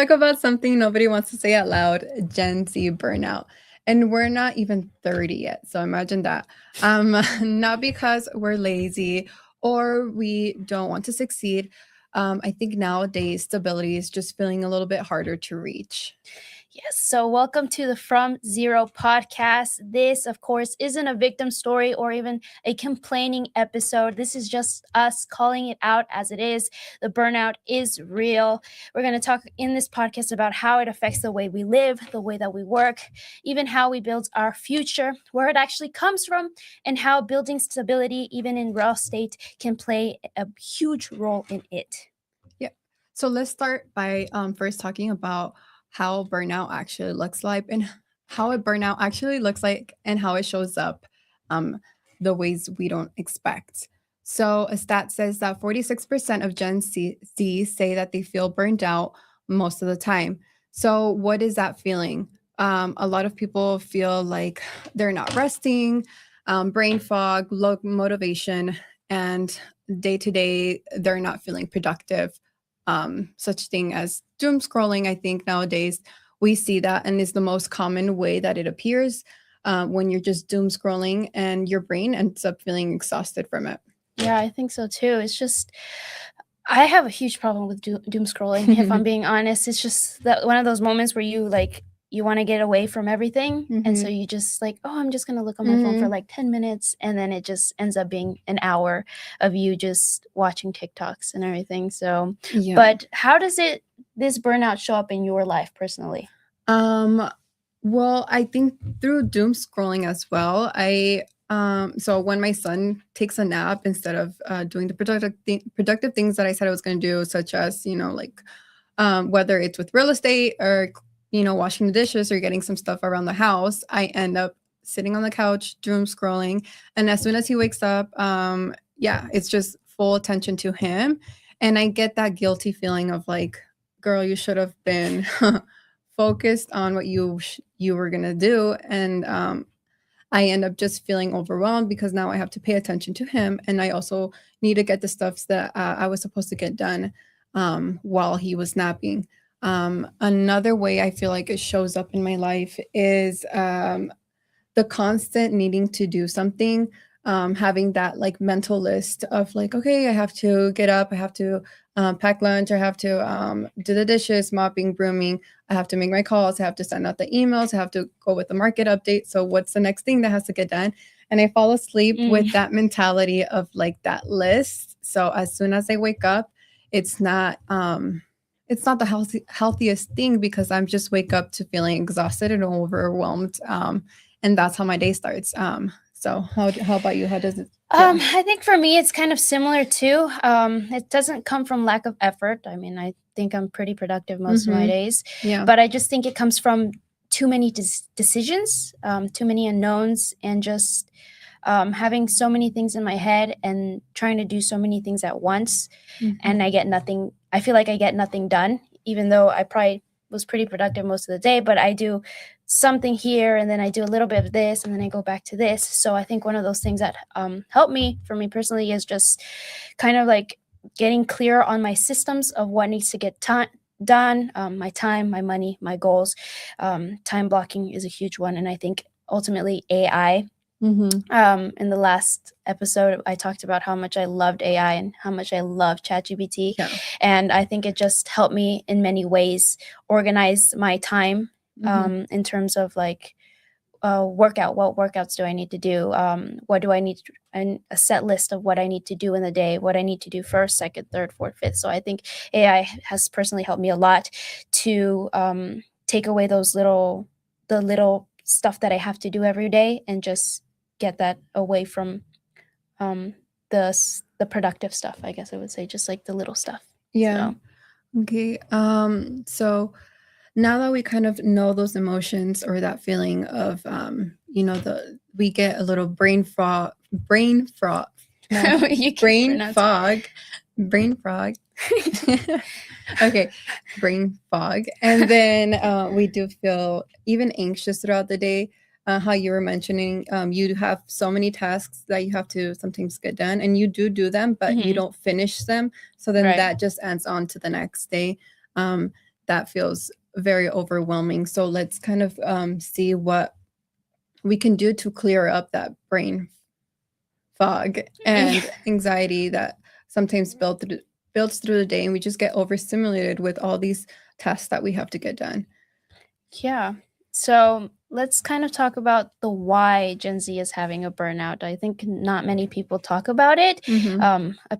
talk about something nobody wants to say out loud, Gen Z burnout. And we're not even 30 yet. So imagine that. Not because we're lazy or we don't want to succeed. I think nowadays stability is just feeling a little bit harder to reach. Yes, so welcome to the From Zero podcast. This, of course, isn't a victim story or even a complaining episode. This is just us calling it out as it is. The burnout is real. We're going to talk in this podcast about how it affects the way we live, the way that we work, even how we build our future, where it actually comes from, and how building stability, even in raw state, can play a huge role in it. Yeah. So let's start by first talking about how burnout actually looks like and how a burnout actually looks like and how it shows up um, the ways we don't expect. So a stat says that 46% of Gen Z say that they feel burned out most of the time. So what is that feeling? A lot of people feel like they're not resting, brain fog, low motivation, and day to day they're not feeling productive. Such thing as doom scrolling. I think nowadays we see that, and is the most common way that it appears when you're just doom scrolling, and your brain ends up feeling exhausted from it. Yeah, I think so too. It's just, I have a huge problem with doom scrolling. If I'm being honest, it's just that one of those moments where you want to get away from everything, and so you just like, oh, I'm just gonna look on my phone for like 10 minutes, and then it just ends up being an hour of you just watching TikToks and everything. So, Yeah. but how does this burnout show up in your life personally? Well, I think through doom scrolling as well. So when my son takes a nap, instead of doing the productive things that I said I was going to do, such as like whether it's with real estate or washing the dishes or getting some stuff around the house, I end up sitting on the couch doom scrolling. And as soon as he wakes up, yeah, it's just full attention to him, and I get that guilty feeling of like, girl, you should have been focused on what you were gonna do. And I end up just feeling overwhelmed because now I have to pay attention to him, and I also need to get the stuff that I was supposed to get done while he was napping. Another way I feel like it shows up in my life is the constant needing to do something, having that like mental list of like, okay, I have to get up, I have to pack lunch, I have to do the dishes, mopping, brooming, I have to make my calls, I have to send out the emails, I have to go with the market update. So what's the next thing that has to get done? And I fall asleep with that mentality of like that list. So as soon as I wake up, it's not the healthiest thing, because I'm just wake up to feeling exhausted and overwhelmed. And that's how my day starts. So how about you? How does it feel? I think for me, it's kind of similar too. It doesn't come from lack of effort. I mean, I think I'm pretty productive most of my days. Yeah. But I just think it comes from too many decisions, too many unknowns, and just having so many things in my head and trying to do so many things at once. And I get nothing. I feel like I get nothing done, even though I probably was pretty productive most of the day, but I do something here, and then I do a little bit of this, and then I go back to this. So I think one of those things that helped me, for me personally, is just kind of like getting clear on my systems of what needs to get done, my time, my money, my goals. Time blocking is a huge one, and I think ultimately AI. In the last episode, I talked about how much I loved AI and how much I love ChatGPT. Yeah. And I think it just helped me in many ways organize my time in terms of like what workouts do I need to do? What do I need to, and a set list of what I need to do in the day, what I need to do first, second, third, fourth, fifth. So I think AI has personally helped me a lot to take away the little stuff that I have to do every day and just get that away from the productive stuff, I guess I would say, just like the little stuff. Yeah. So. Okay. So now that we kind of know those emotions, or that feeling of we get a little brain fog. Okay, brain fog. And then we do feel even anxious throughout the day. How you were mentioning, you have so many tasks that you have to sometimes get done, and you do them, but you don't finish them. So then that just adds on to the next day. that feels very overwhelming. So let's kind of see what we can do to clear up that brain fog and anxiety that sometimes builds through the day, and we just get overstimulated with all these tasks that we have to get done. Yeah. So let's kind of talk about the why Gen Z is having a burnout. I think not many people talk about it.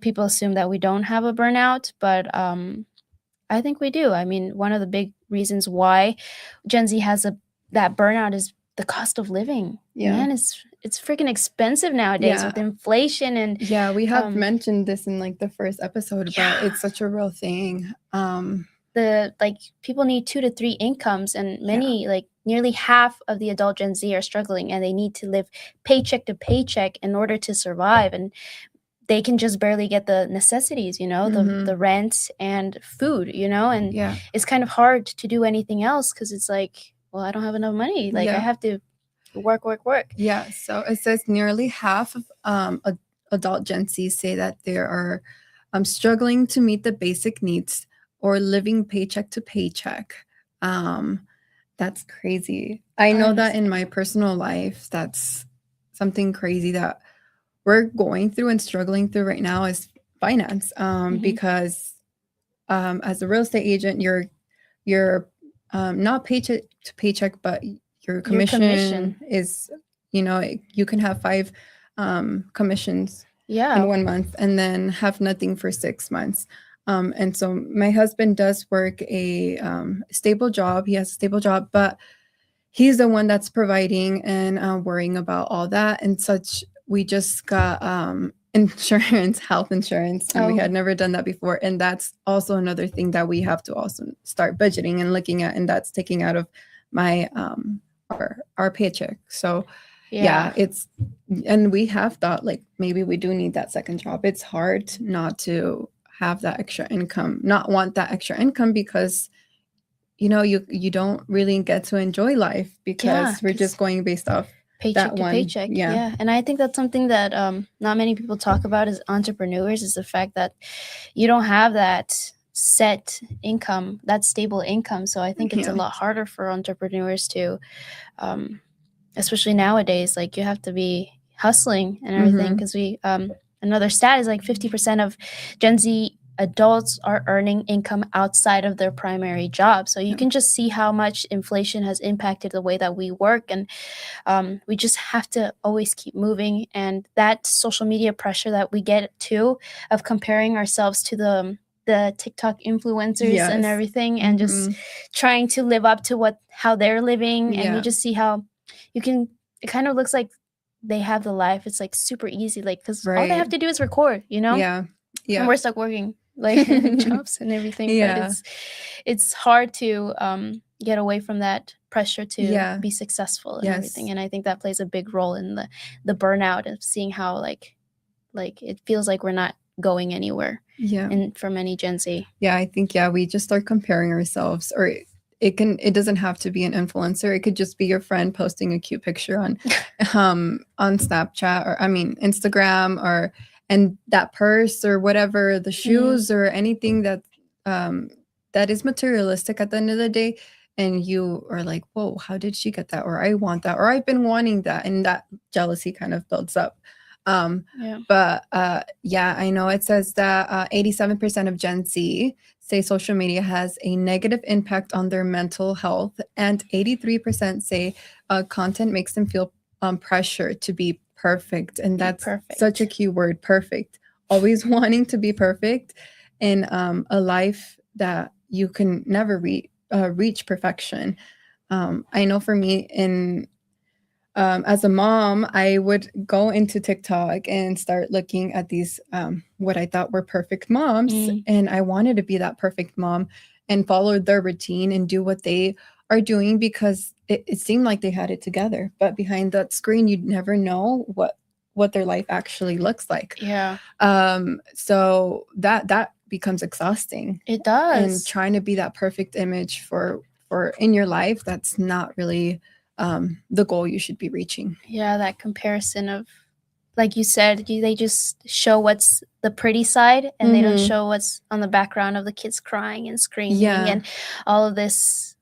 People assume that we don't have a burnout, but I think we do. I mean, one of the big reasons why Gen Z has that burnout is the cost of living. Yeah. Man, it's freaking expensive nowadays with inflation and yeah, we have mentioned this in like the first episode, but it's such a real thing. People need 2 to 3 incomes, and many like nearly half of the adult Gen Z are struggling, and they need to live paycheck to paycheck in order to survive, and they can just barely get the necessities, the rent and food, and it's kind of hard to do anything else because it's like, well, I don't have enough money. Like I have to work. Yeah. So it says nearly half of adult Gen Z say that they are struggling to meet the basic needs or living paycheck to paycheck. That's crazy. I know that in my personal life, that's something crazy that we're going through and struggling through right now is finance. Because as a real estate agent, you're not paycheck to paycheck, but your commission is, you can have 5 commissions in 1 month and then have nothing for 6 months. And so my husband does work a stable job. He has a stable job, but he's the one that's providing and worrying about all that and such. We just got insurance, health insurance, and we had never done that before. And that's also another thing that we have to also start budgeting and looking at, and that's taking out of my our paycheck. So and we have thought like maybe we do need that second job. It's hard not to have that extra income, not want that extra income, because you don't really get to enjoy life because we're just going based off paycheck to paycheck. Yeah. And I think that's something that not many people talk about as entrepreneurs, is the fact that you don't have that set income, that stable income. So I think it's a lot harder for entrepreneurs to, especially nowadays, like you have to be hustling and everything, because another stat is like 50% of Gen Z adults are earning income outside of their primary job. So you can just see how much inflation has impacted the way that we work, and we just have to always keep moving. And that social media pressure that we get too, of comparing ourselves to the TikTok influencers and everything, and just trying to live up to how they're living, and you just see how it kind of looks like they have the life. It's like super easy, like, because all they have to do is record, and we're stuck working like jobs and everything. But it's hard to get away from that pressure to be successful and everything. And I think that plays a big role in the burnout of seeing how like it feels like we're not going anywhere. And for many Gen Z. I think we just start comparing ourselves, or it doesn't have to be an influencer. It could just be your friend posting a cute picture on Snapchat, or Instagram, and that purse or whatever, the shoes or anything that is materialistic at the end of the day. And you are like, whoa, how did she get that? Or I want that, or I've been wanting that. And that jealousy kind of builds up. But I know it says that 87% of Gen Z say social media has a negative impact on their mental health, and 83% say content makes them feel pressure to be perfect. And that's such a key word, perfect. Always wanting to be perfect in a life that you can never reach perfection. I know for me, as a mom, I would go into TikTok and start looking at these what I thought were perfect moms, and I wanted to be that perfect mom and follow their routine and do what they are doing, because it seemed like they had it together. But behind that screen, you'd never know what their life actually looks like. So that becomes exhausting. It does. And trying to be that perfect image for in your life, that's not really the goal you should be reaching. That comparison of like you said, they just show what's the pretty side, and they don't Mhm. show what's on the background of the kids crying and screaming Yeah. and all of this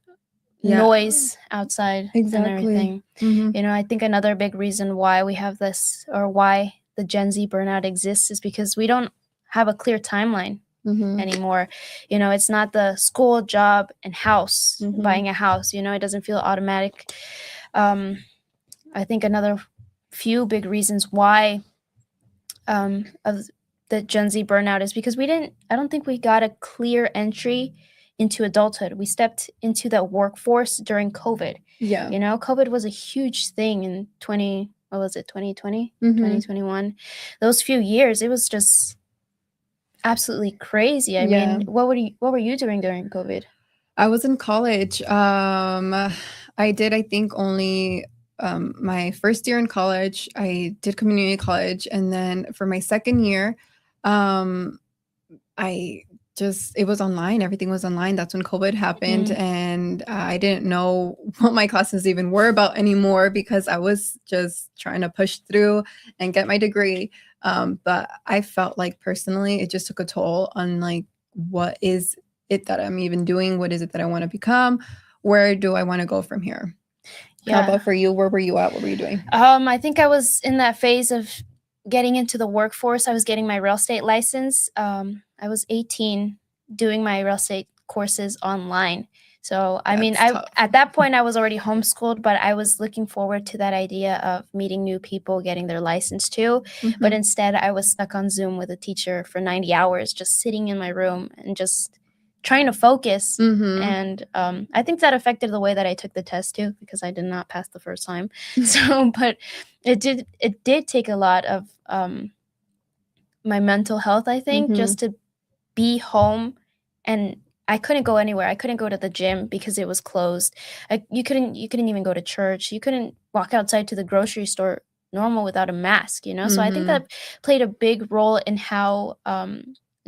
Yeah. noise outside and Exactly. everything. Mhm. I think another big reason why we have this, or why the Gen Z burnout exists, is because we don't have a clear timeline Mhm. anymore. It's not the school, job, and house, Mhm. buying a house. It doesn't feel automatic. I think another few big reasons why of the Gen Z burnout is because I don't think we got a clear entry into adulthood. We stepped into the workforce during COVID. Yeah. COVID was a huge thing in 2020, Mhm. 2021. Those few years, it was just absolutely crazy. I Yeah. mean, what were you doing during COVID? I was in college. I did, I think, only my first year in college. I did community college, and then for my second year, um, I it was online. Everything was online. That's when COVID happened, and I didn't know what my classes even were about anymore because I was just trying to push through and get my degree. But I felt like personally, it just took a toll on like what is it that I'm even doing? What is it that I want to become? Where do I want to go from here? How about for you? Where were you at? What were you doing? I think I was in that phase of getting into the workforce. I was getting my real estate license. I was 18, doing my real estate courses online. So, I mean, That's tough. at that point, I was already homeschooled, but I was looking forward to that idea of meeting new people, getting their license too. But Mhm. instead, I was stuck on Zoom with a teacher for 90 hours, just sitting in my room and just trying to focus. Mhm. And I think that affected the way that I took the test too, because I did not pass the first time. So, but it did take a lot of my mental health, I think, just to be home. And I couldn't go anywhere. I couldn't go to the gym because it was closed. You couldn't even go to church. You couldn't walk outside to the grocery store normal without a mask. So I think that played a big role in how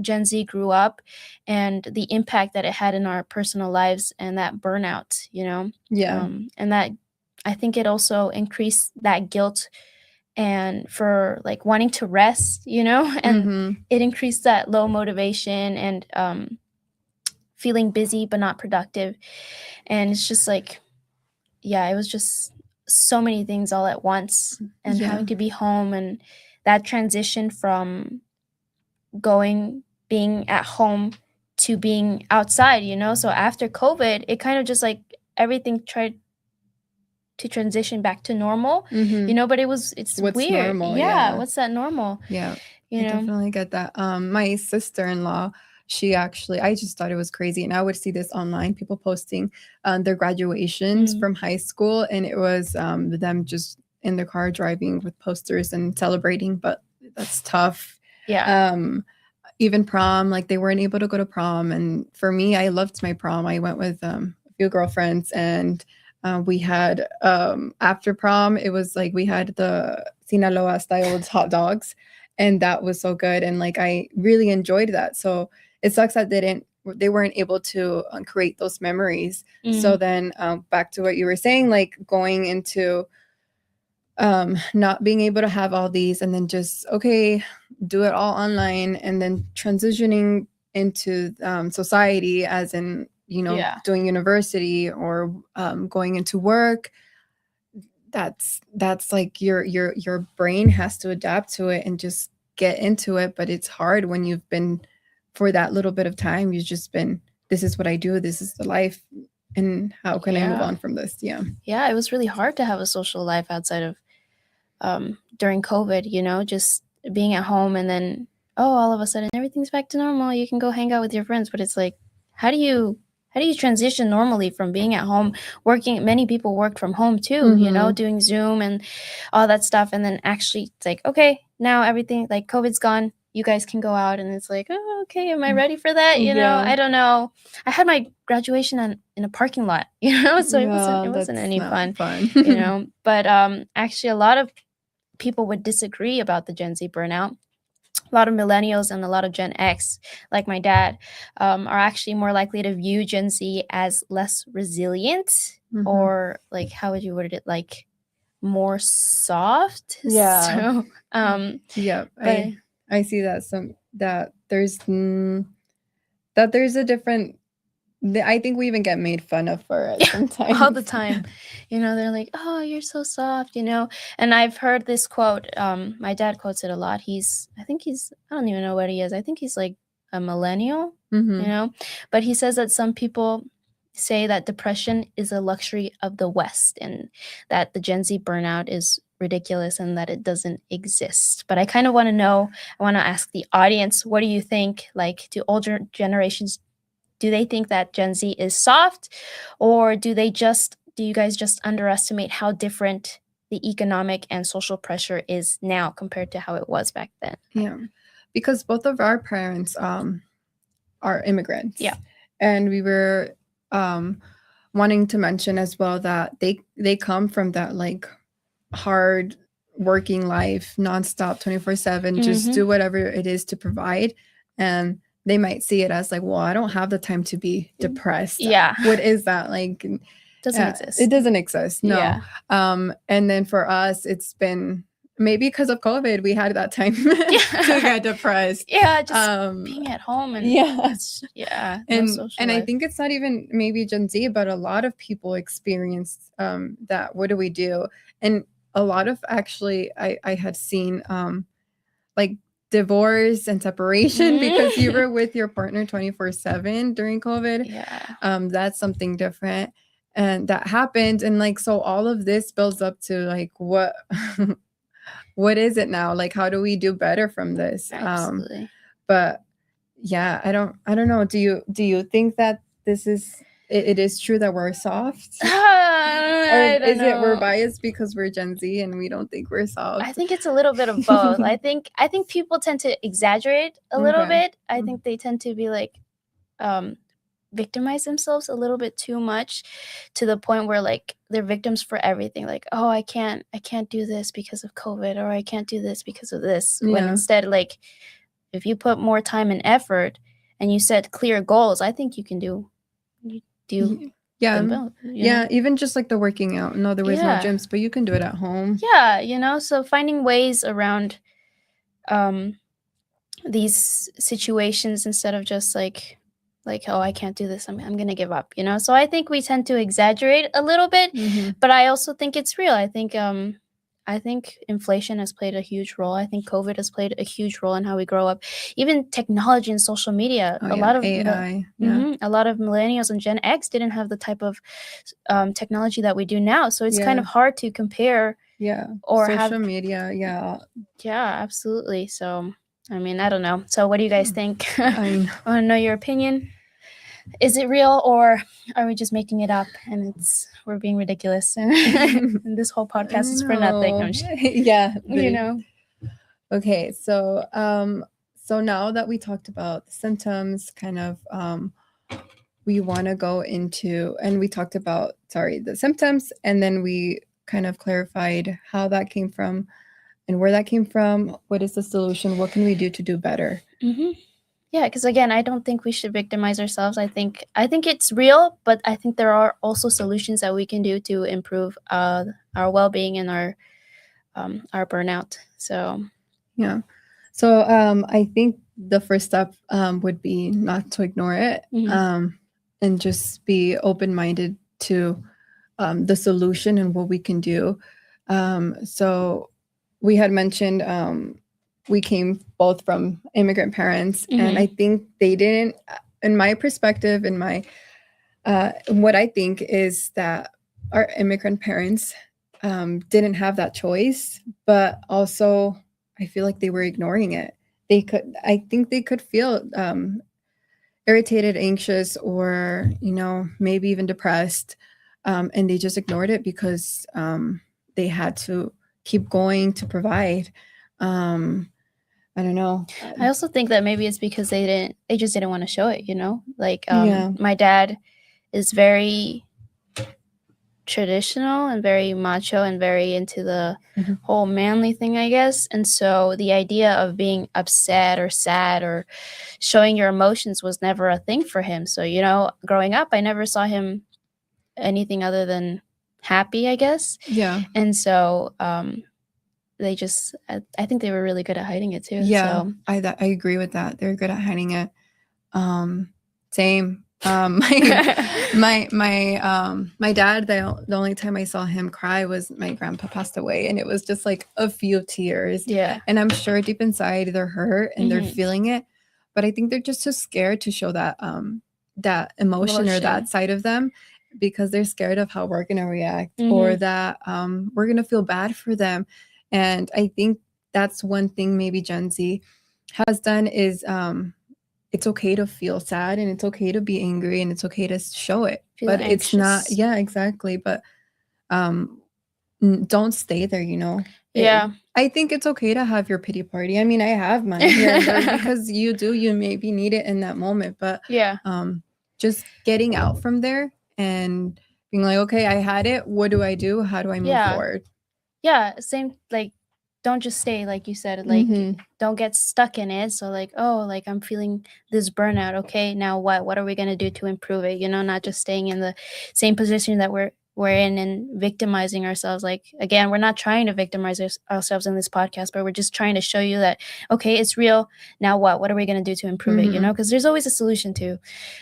Gen Z grew up and the impact that it had in our personal lives, and that burnout. Yeah. And that, I think, it also increased that guilt and for like wanting to rest, and it increased that low motivation and feeling busy but not productive. And it's just like, yeah, it was just so many things all at once, and having to be home, and that transition from being at home to being outside. So after COVID, it kind of just like everything tried to transition back to normal, but it's What's weird. normal? Yeah, what's that normal? Yeah, I definitely get that. My sister-in-law, I just thought it was crazy, and I would see this online, people posting their graduations from high school, and it was them just in the car driving with posters and celebrating, but that's tough. Yeah. Even prom, like they weren't able to go to prom, and for me, I loved my prom. I went with a few girlfriends, and we had after prom, it was like we had the Sinaloa style hot dogs, and that was so good, and like I really enjoyed that. So it sucks that they weren't able to create those memories. So then back to what you were saying, like going into not being able to have all these, and then just okay, do it all online, and then transitioning into society, as in Yeah. doing university or going into work. That's like your brain has to adapt to it and just get into it, but it's hard when you've been, for that little bit of time, you've just been, this is what I do, this is the life, and how can I move on from this? Yeah. Yeah, it was really hard to have a social life outside of during COVID, just being at home, and then all of a sudden everything's back to normal. You can go hang out with your friends, but it's like, how do you transition normally from being at home working? Many people worked from home too, doing Zoom and all that stuff, and then actually it's like, okay, now everything, like, COVID's gone, you guys can go out, and it's like, oh, okay, am I ready for that? I don't know. I had my graduation in a parking lot, so it wasn't any fun. But actually a lot of people would disagree about the Gen Z burnout. A lot of millennials and a lot of Gen X, like my dad, are actually more likely to view Gen Z as less resilient, or like, how would you word it, like more soft. Yeah. So, Yep. but I see that that there's a different. I think we even get made fun of for it sometimes. all the time, they're like, "Oh, you're so soft," And I've heard this quote. My dad quotes it a lot. I don't even know what he is. I think he's like a millennial, Mhm. But he says that some people say that depression is a luxury of the West, and that the Gen Z burnout is ridiculous and that it doesn't exist. But I kind of want to know. I want to ask the audience, what do you think? Like, do older generations, do they think that Gen Z is soft, or do you guys just underestimate how different the economic and social pressure is now compared to how it was back then? Yeah. Because both of our parents are immigrants. Yeah. And we were wanting to mention as well that they come from that like hard working life, nonstop, 24/7, just do whatever it is to provide. And they might see it as like, well, I don't have the time to be depressed. Yeah. What is that? Like, Doesn't exist. It doesn't exist. No. Yeah. And then for us, it's been maybe because of COVID, we had that time to get depressed. Yeah, just being at home and yeah. And I think it's not even maybe Gen Z, but a lot of people experienced that. What do we do? And a lot of actually I had seen like divorce and separation because you were with your partner 24/7 during COVID. Yeah. That's something different. And that happened. And like, so all of this builds up to like, what is it now? Like, how do we do better from this? Absolutely. But yeah, I don't know. Do you think that this is it is true that we're soft? I don't know. We're biased because we're Gen Z and we don't think we're soft? I think it's a little bit of both. I think people tend to exaggerate a little bit. I think they tend to be like victimize themselves a little bit too much, to the point where like they're victims for everything. Like, oh, I can't do this because of COVID, or I can't do this because of this. When instead, like, if you put more time and effort and you set clear goals, I think you can do them both, yeah, even just like the working out. No, there was no gyms, but you can do it at home. Yeah, so finding ways around these situations instead of just like, oh, I can't do this, I'm gonna give up, so I think we tend to exaggerate a little bit. But I also think it's real. I think inflation has played a huge role. I think COVID has played a huge role in how we grow up. Even technology and social media. A lot of AI. A lot of millennials and Gen X didn't have the type of technology that we do now. So it's kind of hard to compare. Yeah. Or social media. Yeah. Yeah, absolutely. So, I mean, I don't know. So what do you guys think? I want to know your opinion. Is it real, or are we just making it up and we're being ridiculous? And this whole podcast is for nothing. I'm just, yeah. Okay, so so now that we talked about the symptoms, kind of we want to go into, and we talked about the symptoms, and then we kind of clarified how that came from and where that came from. What is the solution? What can we do to do better? Yeah, because again, I don't think we should victimize ourselves. I think it's real, but I think there are also solutions that we can do to improve our well-being and our burnout. So yeah, so I think the first step would be not to ignore it, and just be open-minded to the solution and what we can do. So we had mentioned we came both from immigrant parents, and I think they didn't, in my perspective, in my what I think is that our immigrant parents didn't have that choice, but also I feel like they were ignoring it. I think they could feel irritated, anxious, or maybe even depressed, and they just ignored it because they had to keep going to provide. I don't know. I also think that maybe it's because they just didn't want to show it, like my dad is very traditional and very macho and very into the whole manly thing, I guess. And so the idea of being upset or sad or showing your emotions was never a thing for him. So, growing up, I never saw him anything other than happy, I guess. Yeah. And so they just, I think they were really good at hiding it too. Yeah. So I agree with that. They're good at hiding it. Same. My dad, the only time I saw him cry was my grandpa passed away, and it was just like a few tears. yeah. And I'm sure deep inside they're hurt and they're Mhm. feeling it, but I think they're just too scared to show that that emotion or that side of them, because they're scared of how we're gonna react, or that we're gonna feel bad for them. And I think that's one thing maybe Gen Z has done is it's okay to feel sad, and it's okay to be angry, and it's okay to show it. Feel But it's not, anxious. yeah, exactly. But don't stay there, you know? Yeah. I think it's okay to have your pity party. I mean, I have mine here and there because you maybe need it in that moment. But Yeah. just getting out from there and being like, okay, I had it. What do I do? How do I move forward? Yeah, same, like, don't just stay, like you said, like, don't get stuck in it. So like, oh, like I'm feeling this burnout. Okay, now what are we gonna do to improve it? You know, not just staying in the same position that we're in and victimizing ourselves. Like, again, we're not trying to victimize ourselves in this podcast, but we're just trying to show you that, okay, it's real. Now what are we gonna do to improve it? You know, because there's always a solution to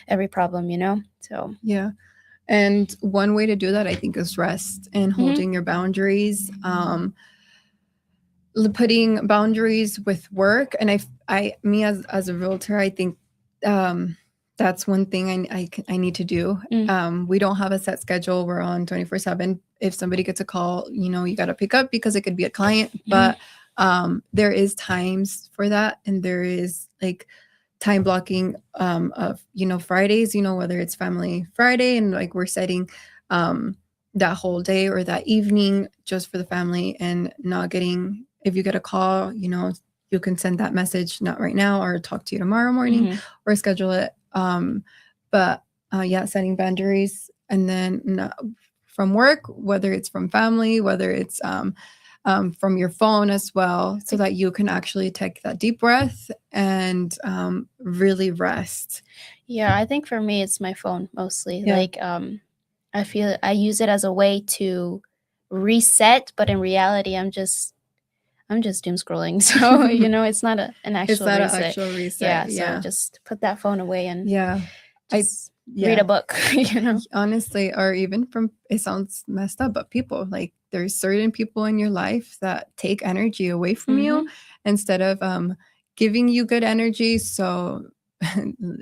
every problem, you know. So yeah. And one way to do that, I think, is rest and holding your boundaries. Putting boundaries with work, and me as a realtor, I think that's one thing I need to do. We don't have a set schedule. We're on 24/7. If somebody gets a call, you know, you got to pick up because it could be a client. But there is times for that, and there is like time blocking of, you know, Fridays, you know, whether it's Family Friday, and like we're setting that whole day or that evening just for the family, and not getting, if you get a call, you know, you can send that message, not right now, or talk to you tomorrow morning, or schedule it. But yeah, setting boundaries. And then from work, whether it's from family, whether it's from your phone as well, so that you can actually take that deep breath and really rest. Yeah, I think for me, it's my phone mostly. Like, I feel I use it as a way to reset, but in reality, I'm just doom scrolling. So, you know, it's not an actual reset. It's not an actual reset. Yeah. So just put that phone away and just Yeah. read a book, you know? Honestly, or even from, it sounds messed up, but people, like there's certain people in your life that take energy away from you instead of giving you good energy. So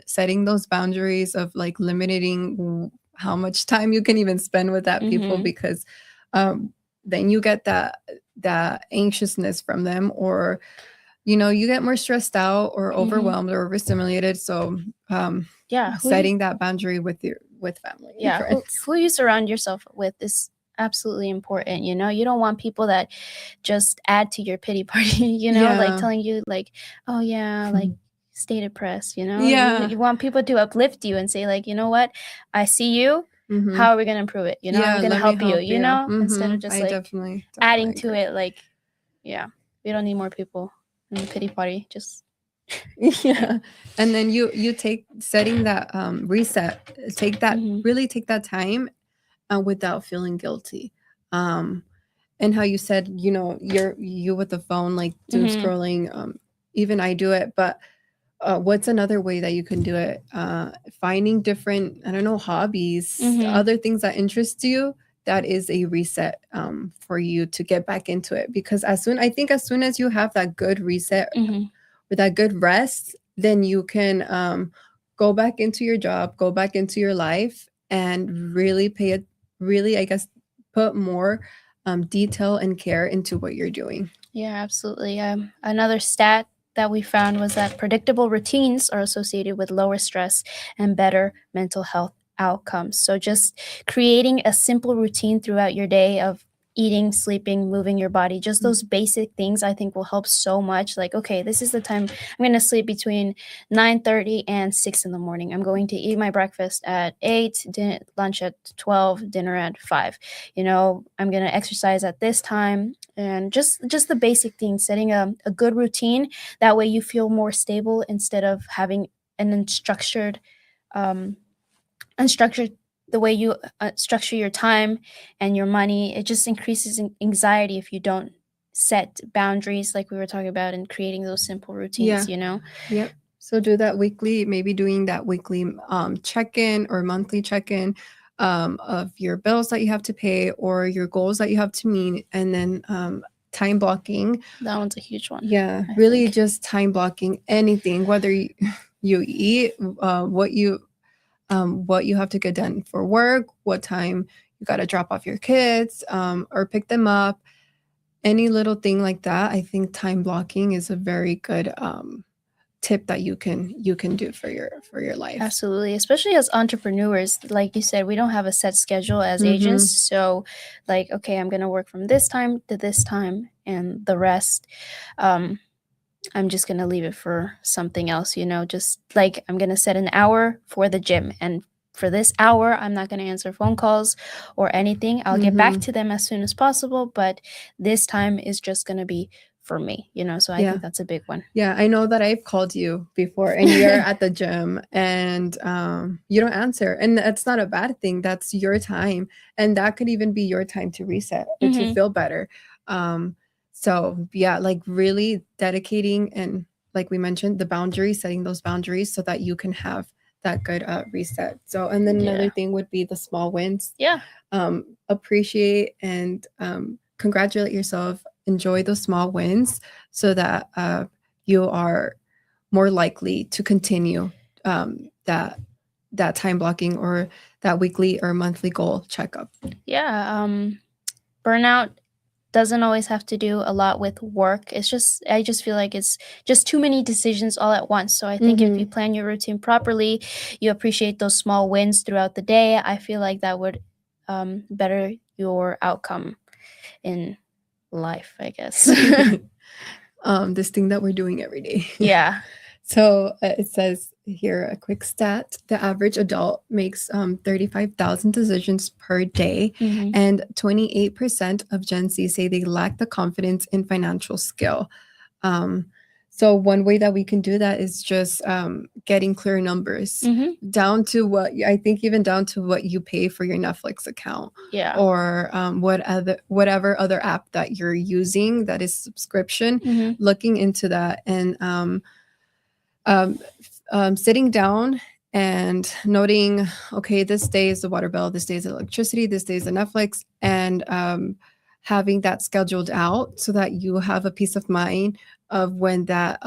setting those boundaries of like limiting how much time you can even spend with that people, because then you get that anxiousness from them, or you know, you get more stressed out or overwhelmed or overstimulated. So setting that boundary with family and friends. Who you surround yourself with is absolutely important. You know, you don't want people that just add to your pity party, you know, like telling you like, oh yeah, like stay depressed, you know. You want people to uplift you and say like, you know what, I see you. How are we gonna improve it? You know, I'm gonna help you, you know, instead of just like definitely adding to it. Like, yeah, we don't need more people in the pity party. Just And then you take setting that reset, take that really take that time without feeling guilty. And how you said, you know, you with the phone, like doom scrolling, even I do it. But what's another way that you can do it? Finding different, I don't know, hobbies, other things that interest you. That is a reset for you to get back into it. Because as soon as you have that good reset, with that good rest, then you can go back into your job, go back into your life, and really I guess, put more detail and care into what you're doing. Yeah, absolutely. Another stat that we found was that predictable routines are associated with lower stress and better mental health outcomes. So just creating a simple routine throughout your day of eating, sleeping, moving your body, just those basic things, I think will help so much. Like, okay, this is the time I'm going to sleep between 9:30 and 6 in the morning. I'm going to eat my breakfast at 8, lunch at 12, dinner at 5. You know, I'm going to exercise at this time. And just the basic things, setting a good routine. That way you feel more stable instead of having an unstructured the way you structure your time and your money, it just increases anxiety if you don't set boundaries like we were talking about and creating those simple routines, Yep. So do that weekly, maybe doing that weekly check-in or monthly check-in of your bills that you have to pay or your goals that you have to meet, and then time blocking. That one's a huge one. Yeah, I really think. just time blocking anything, whether you eat, what you have to get done for work, what time you got to drop off your kids or pick them up, any little thing like that. I think time blocking is a very good tip that you can do for your life. Absolutely, especially as entrepreneurs, like you said, we don't have a set schedule as agents. So like, okay, I'm gonna work from this time to this time, and the rest I'm just gonna leave it for something else, just like I'm gonna set an hour for the gym, and for this hour I'm not gonna answer phone calls or anything. I'll get back to them as soon as possible, but this time is just gonna be for me, so I think that's a big one. Yeah, I know that I've called you before and you're at the gym and you don't answer. And that's not a bad thing. That's your time. And that could even be your time to reset or to feel better. So yeah, like really dedicating and like we mentioned, the boundaries, setting those boundaries so that you can have that good reset. So, and then another thing would be the small wins. Yeah. Appreciate and congratulate yourself. Enjoy those small wins so that you are more likely to continue that time blocking or that weekly or monthly goal checkup. Yeah. Burnout doesn't always have to do a lot with work. I just feel like it's just too many decisions all at once. So I think if you plan your routine properly, you appreciate those small wins throughout the day, I feel like that would better your outcome in life, I guess. This thing that we're doing every day. Yeah. So it says here a quick stat: the average adult makes 35,000 decisions per day, and 28% of Gen Z say they lack the confidence in financial skill. So one way that we can do that is just getting clear numbers down to what I think, even down to what you pay for your Netflix account, or whatever other app that you're using that is subscription. Looking into that and sitting down and noting, okay, this day is the water bill, this day is electricity, this day is the Netflix, and having that scheduled out so that you have a peace of mind of when that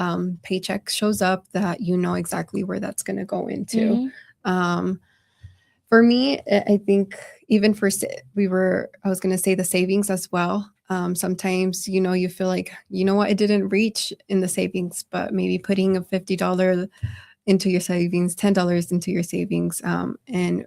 paycheck shows up, that you know exactly where that's going to go into. For me, I think even for I was going to say the savings as well. Sometimes, you feel like, what, it didn't reach in the savings, but maybe putting a $50 into your savings, $10 into your savings. And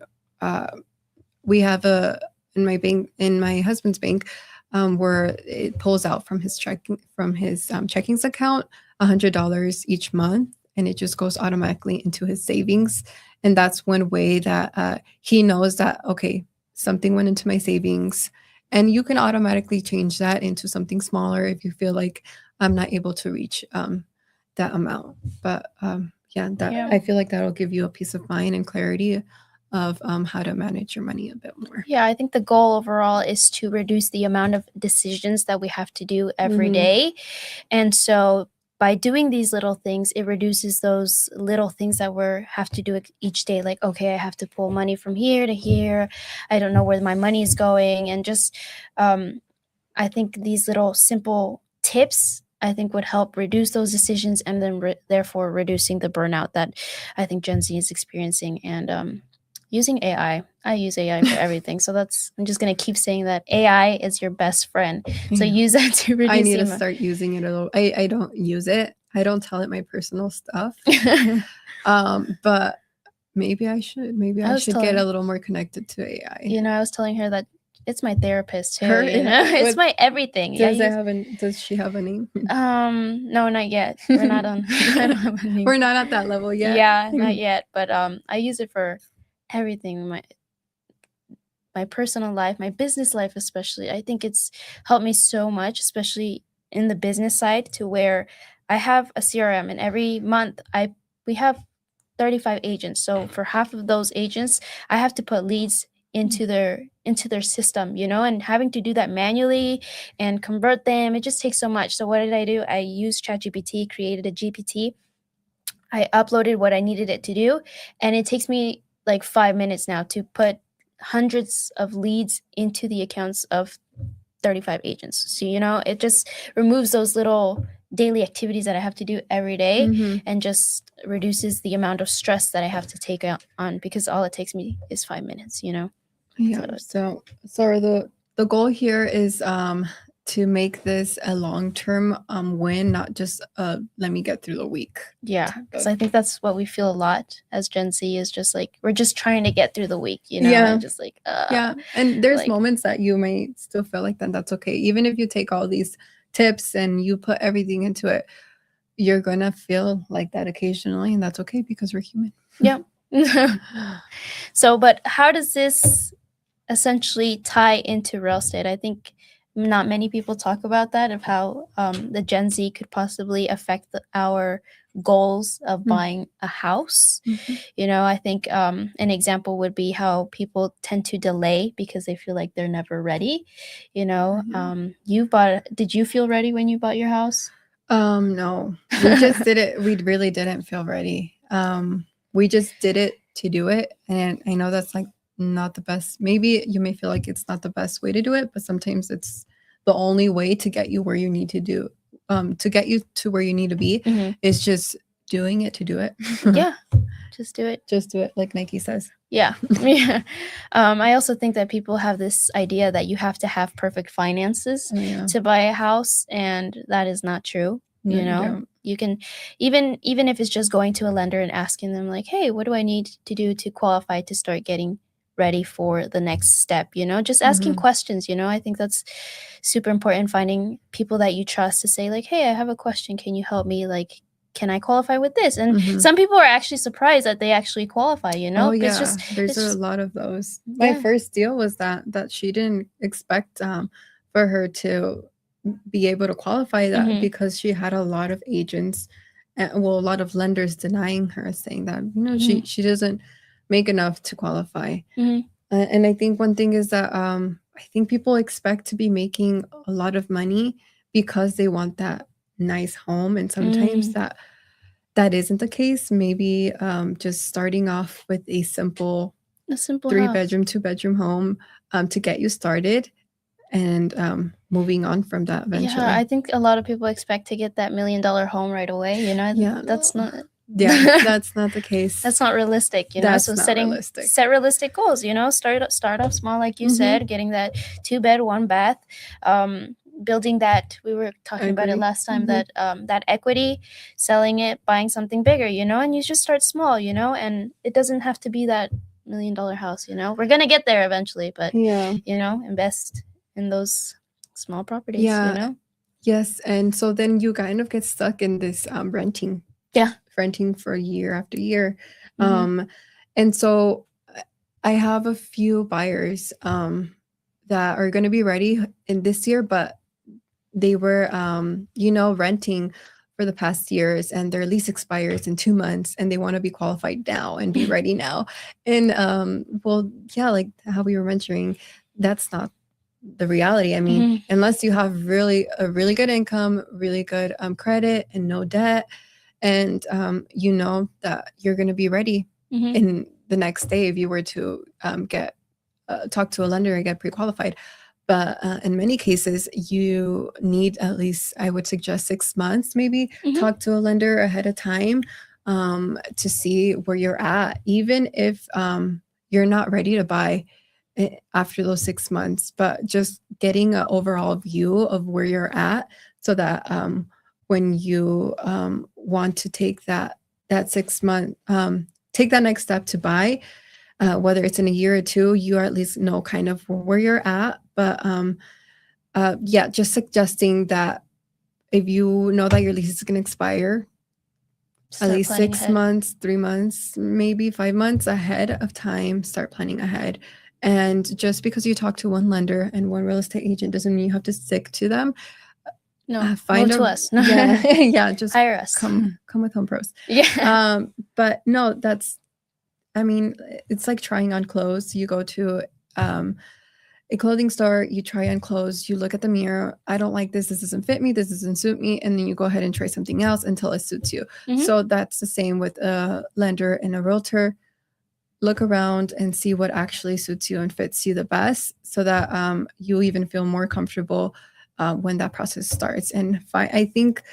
we have in my bank, in my husband's bank, where it pulls out from his checkings account $100 each month, and it just goes automatically into his savings. And that's one way that he knows that, okay, something went into my savings. And you can automatically change that into something smaller if you feel like I'm not able to reach that amount. But I feel like that'll give you a peace of mind and clarity of how to manage your money a bit more. Yeah, I think the goal overall is to reduce the amount of decisions that we have to do every day. And so by doing these little things, it reduces those little things that we have to do each day. Like, okay, I have to pull money from here to here. I don't know where my money is going. And just, I think these little simple tips, I think, would help reduce those decisions, and then therefore reducing the burnout that I think Gen Z is experiencing. And using AI. I use AI for everything. So I'm just going to keep saying that AI is your best friend. So use that to reduce. I need to start using it a little. I don't use it. I don't tell it my personal stuff. But maybe I should. Maybe I should get a little more connected to AI. I was telling her that it's my therapist too. It's my everything. Does she have a name? No, not yet. We're not on. I don't have a name. We're not at that level yet. Yeah, not yet. But I use it for everything. My personal life, my business life especially. I think it's helped me so much, especially in the business side, to where I have a CRM, and every month we have 35 agents. So for half of those agents, I have to put leads into their system, and having to do that manually and convert them, it just takes so much. So what did I do? I used ChatGPT, created a GPT. I uploaded what I needed it to do, and it takes me like 5 minutes now to put hundreds of leads into the accounts of 35 agents. So, it just removes those little daily activities that I have to do every day, and just reduces the amount of stress that I have to take on, because all it takes me is 5 minutes, Yeah. So the goal here is to make this a long-term win, not just let me get through the week. Yeah, because I think that's what we feel a lot as Gen Z, is just like we're just trying to get through the week, and just like and there's like- moments that you may still feel like that. That's okay. Even if you take all these tips and you put everything into it, you're gonna feel like that occasionally, and that's okay because we're human. Yeah. So, but how does this essentially tie into real estate? I think not many people talk about that, of how the Gen Z could possibly affect our goals of buying a house. I think an example would be how people tend to delay because they feel like they're never ready. Did you feel ready when you bought your house? No, we just did it. We really didn't feel ready. We just did it to do it. And I know that's like not the best. Maybe you may feel like it's not the best way to do it, but sometimes it's the only way to get you where you need to do, to get you to where you need to be. Is just doing it to do it. Yeah, just do it. Just do it, like Nike says. Yeah. I also think that people have this idea that you have to have perfect finances to buy a house, and that is not true. You can, even if it's just going to a lender and asking them like, hey, what do I need to do to qualify to start getting ready for the next step, just asking questions. I think that's super important, finding people that you trust to say like, hey, I have a question, can you help me, like, can I qualify with this? And some people are actually surprised that they actually qualify, Oh yeah, there's a lot of those. My first deal was that she didn't expect for her to be able to qualify that, because she had a lot of agents, a lot of lenders denying her, saying that she doesn't make enough to qualify. And I think one thing is that I think people expect to be making a lot of money because they want that nice home, and sometimes that isn't the case. Maybe just starting off with a simple 3-bedroom, 2-bedroom home to get you started, and moving on from that eventually. Yeah, I think a lot of people expect to get that $1 million home right away. That's not. Yeah, that's not the case. That's not realistic, That's so not realistic. Set realistic goals, start off small, like you said, getting that 2-bed, 1-bath, building that, we were talking about it last time, that that equity, selling it, buying something bigger, and you just start small, and it doesn't have to be that $1 million house, we're gonna get there eventually, but invest in those small properties. Yes, and so then you kind of get stuck in this renting for year after year. And so I have a few buyers that are going to be ready in this year, but they were renting for the past years, and their lease expires in 2 months, and they want to be qualified now and be ready now. And like how we were mentioning, that's not the reality. I mean, unless you have a really good income, really good credit, and no debt, and that you're going to be ready in the next day if you were to talk to a lender and get pre-qualified. But in many cases, you need at least, I would suggest, 6 months, maybe talk to a lender ahead of time to see where you're at, even if you're not ready to buy after those 6 months, but just getting an overall view of where you're at, so that when you want to take that 6 month, take that next step to buy, whether it's in a year or two, you at least know kind of where you're at. But just suggesting that if you know that your lease is going to expire, at least 6 months, 3 months, maybe 5 months ahead of time, start planning ahead. And just because you talk to one lender and one real estate agent doesn't mean you have to stick to them. No, find move to a us. yeah, just Hire us. come with Home Pros. Yeah. But no, that's, I mean, it's like trying on clothes. You go to a clothing store, you try on clothes, you look at the mirror. I don't like this. This doesn't fit me. This doesn't suit me. And then you go ahead and try something else until it suits you. Mhm. So that's the same with a lender and a realtor. Look around and see what actually suits you and fits you the best, so that you even feel more comfortable when that process starts. And I think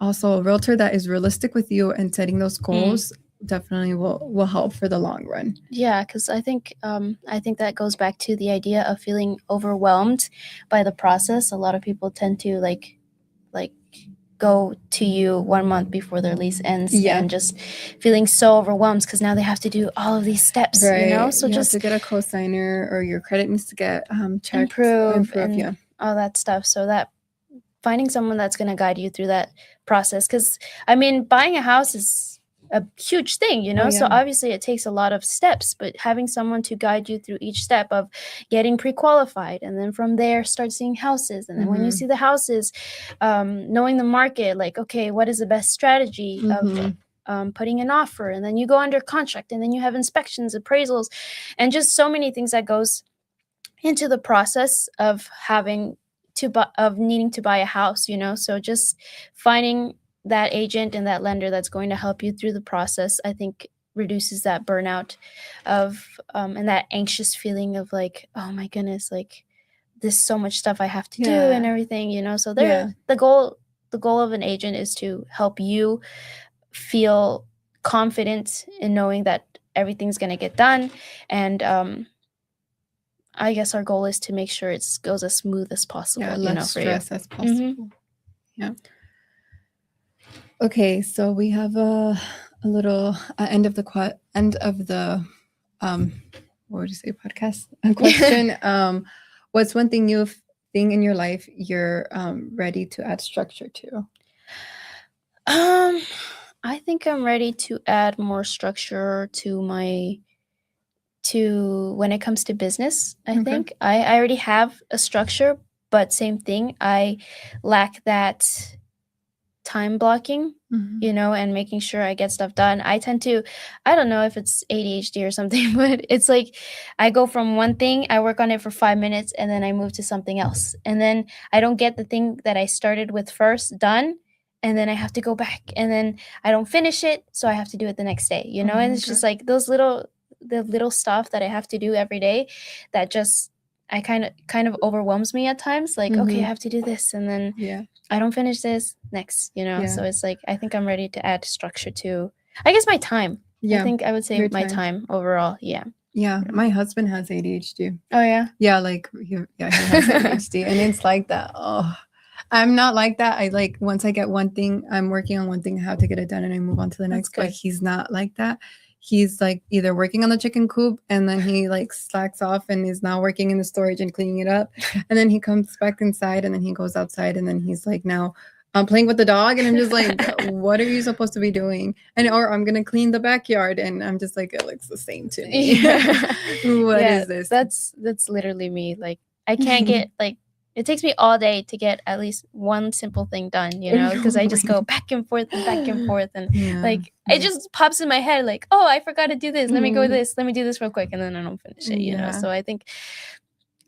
also a realtor that is realistic with you and setting those goals definitely will help for the long run. Yeah, because I think that goes back to the idea of feeling overwhelmed by the process. A lot of people tend to like go to you 1 month before their lease ends, Yeah. and just feeling so overwhelmed because now they have to do all of these steps, Right. you know. So you just have to get a cosigner, or your credit needs to get checked, improve and yeah. all that stuff. So that finding someone that's going to guide you through that process, because I mean, buying a house is a huge thing, you know. Oh, So yeah. obviously it takes a lot of steps, but having someone to guide you through each step of getting pre-qualified, and then from there start seeing houses, and then when you see the houses, knowing the market, like, okay, what is the best strategy of putting an offer, and then you go under contract, and then you have inspections, appraisals, and just so many things that goes into the process of having to needing to buy a house, you know. So just finding that agent and that lender that's going to help you through the process, I think, reduces that burnout of and that anxious feeling of like, oh my goodness, like there's so much stuff I have to do and everything, you know. So the goal of an agent is to help you feel confident in knowing that everything's going to get done. And I guess our goal is to make sure it goes as smooth as possible, you know, less for stress you. as possible. Yeah. Okay, so we have a little end of the what would you say, podcast question. What's one thing in your life you're ready to add structure to? I think I'm ready to add more structure to when it comes to business. I think I already have a structure, but same thing, I lack that time blocking, you know, and making sure I get stuff done. I tend to, I don't know if it's ADHD or something, but it's like I go from one thing, I work on it for 5 minutes, and then I move to something else. And then I don't get the thing that I started with first done, and then I have to go back, and then I don't finish it, so I have to do it the next day, you know. And it's just like the little stuff that I have to do every day that just kind of overwhelms me at times. Like, okay, I have to do this, and then I don't finish this next, you know. So it's like I think I'm ready to add structure to, I guess, my time. I think I would say my time overall. Yeah. My husband has ADHD. Oh yeah. Yeah, like he has ADHD, and it's like that. Oh, I'm not like that. I like, once I get one thing, I'm working on one thing, I have to get it done, and I move on to the next. But he's not like that. He's like either working on the chicken coop, and then he like slacks off and is now working in the storage and cleaning it up, and then he comes back inside, and then he goes outside, and then he's like, now I'm playing with the dog, and I'm just like, what are you supposed to be doing? Or I'm gonna clean the backyard, and I'm just like, it looks the same to me. What is this? That's literally me. Like, I can't get like, it takes me all day to get at least one simple thing done, you know, because I just go back and forth and back and forth, and like it just pops in my head like, oh, I forgot to do this. Let me go with this. Let me do this real quick, and then I don't finish it, you know. So I think,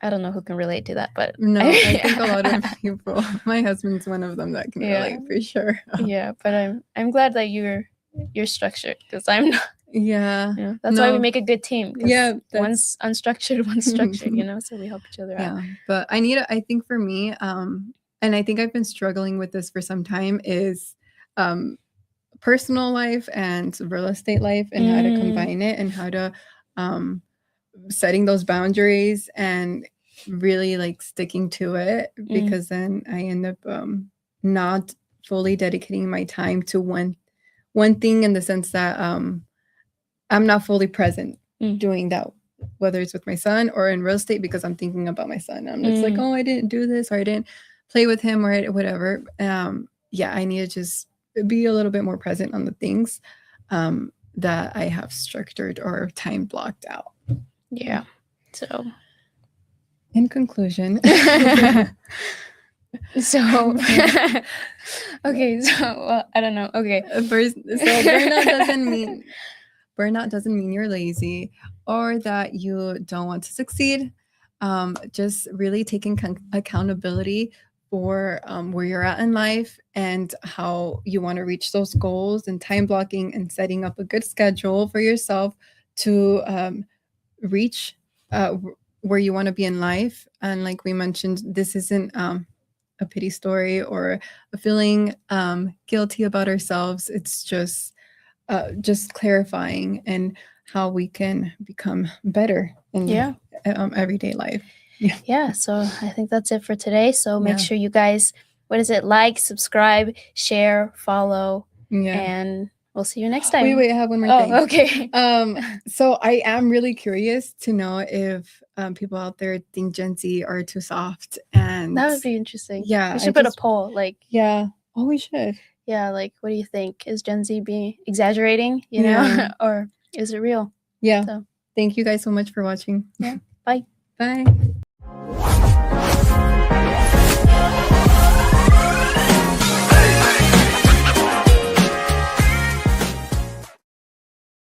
I don't know who can relate to that, but no, I think a lot of people. My husband's one of them that can relate for sure. Yeah, but I'm glad that you're structured, because I'm not. Yeah. You know, that's why we make a good team. Yeah, one's unstructured, one's structured, you know, so we help each other out. Yeah, but I think for me, and I think I've been struggling with this for some time, is personal life and real estate life, and how to combine it, and how to setting those boundaries and really like sticking to it, because then I end up not fully dedicating my time to one thing, in the sense that I'm not fully present doing that, whether it's with my son or in real estate, because I'm thinking about my son. I'm just like, oh, I didn't do this, or I didn't play with him, or whatever. I need to just be a little bit more present on the things that I have structured or time blocked out. Yeah. So, in conclusion, So, okay, so I don't know. Okay. First, so burnout doesn't mean you're lazy or that you don't want to succeed. Just really taking accountability for where you're at in life and how you want to reach those goals, and time blocking and setting up a good schedule for yourself to reach where you want to be in life. And like we mentioned, this isn't a pity story or a feeling guilty about ourselves. It's just clarifying and how we can become better in everyday life. Yeah, so I think that's it for today. So make Yeah. sure you guys, like, subscribe, share, follow, Yeah. and we'll see you next time. Wait, I have one more thing. Okay. So I am really curious to know if people out there think Gen Z are too soft, and That would be interesting. Yeah, We should put a poll, like, yeah. Oh, we should. yeah, like, what do you think? Is Gen Z being exaggerating, Yeah. or is it real? Yeah. So Thank you guys so much for watching. Yeah. Bye. Bye.